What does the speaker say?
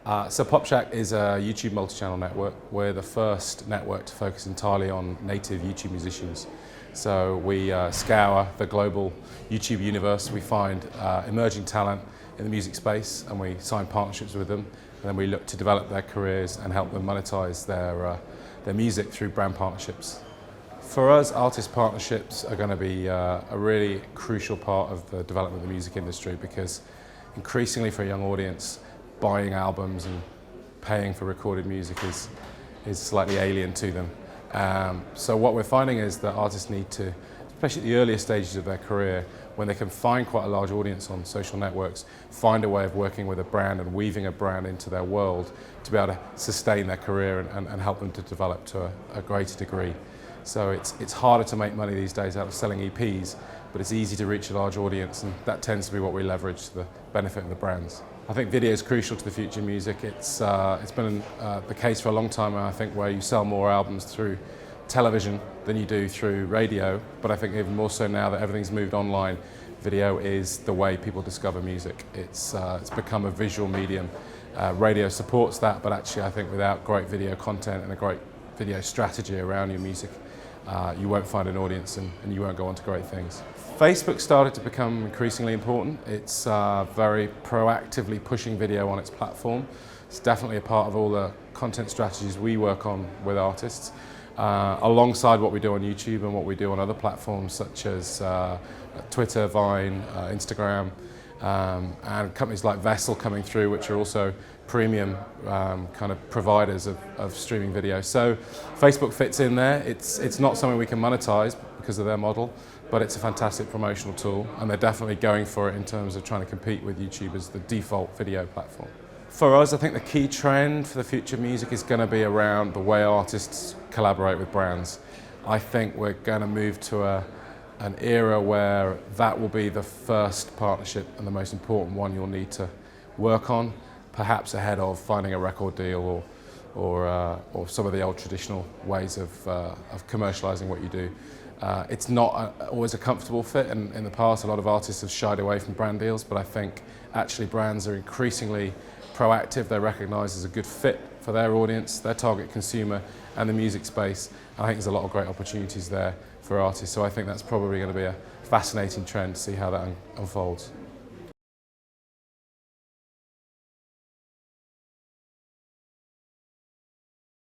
So PopShack is a YouTube multi-channel network. We're the first network to focus entirely on native YouTube musicians. So we scour the global YouTube universe. We find emerging talent in the music space and we sign partnerships with them. And then we look to develop their careers and help them monetize their music through brand partnerships. For us, artist partnerships are going to be a really crucial part of the development of the music industry, because increasingly for a young audience, buying albums and paying for recorded music is slightly alien to them. So what we're finding is that artists need to, especially at the earlier stages of their career, when they can find quite a large audience on social networks, find a way of working with a brand and weaving a brand into their world to be able to sustain their career and help them to develop to a greater degree. So it's harder to make money these days out of selling EPs, but it's easy to reach a large audience, and that tends to be what we leverage to the benefit of the brands. I think video is crucial to the future of music. It's been the case for a long time, I think, where you sell more albums through television than you do through radio, but I think even more so now that everything's moved online, video is the way people discover music. It's become a visual medium. Radio supports that, but actually I think without great video content and a great video strategy around your music, you won't find an audience and you won't go on to great things. Facebook started to become increasingly important. It's very proactively pushing video on its platform. It's definitely a part of all the content strategies we work on with artists, alongside what we do on YouTube and what we do on other platforms such as Twitter, Vine, Instagram, and companies like Vessel coming through, which are also premium kind of providers of streaming video. So Facebook fits in there. It's not something we can monetize because of their model, but it's a fantastic promotional tool, and they're definitely going for it in terms of trying to compete with YouTube as the default video platform. For us, I think the key trend for the future of music is going to be around the way artists collaborate with brands. I think we're going to move to an era where that will be the first partnership and the most important one you'll need to work on, perhaps ahead of finding a record deal or some of the old traditional ways of commercializing what you do. It's not always a comfortable fit, and in the past a lot of artists have shied away from brand deals, but I think actually brands are increasingly proactive. They're recognised as a good fit for their audience, their target consumer and the music space. And I think there's a lot of great opportunities there for artists, so I think that's probably going to be a fascinating trend to see how that unfolds.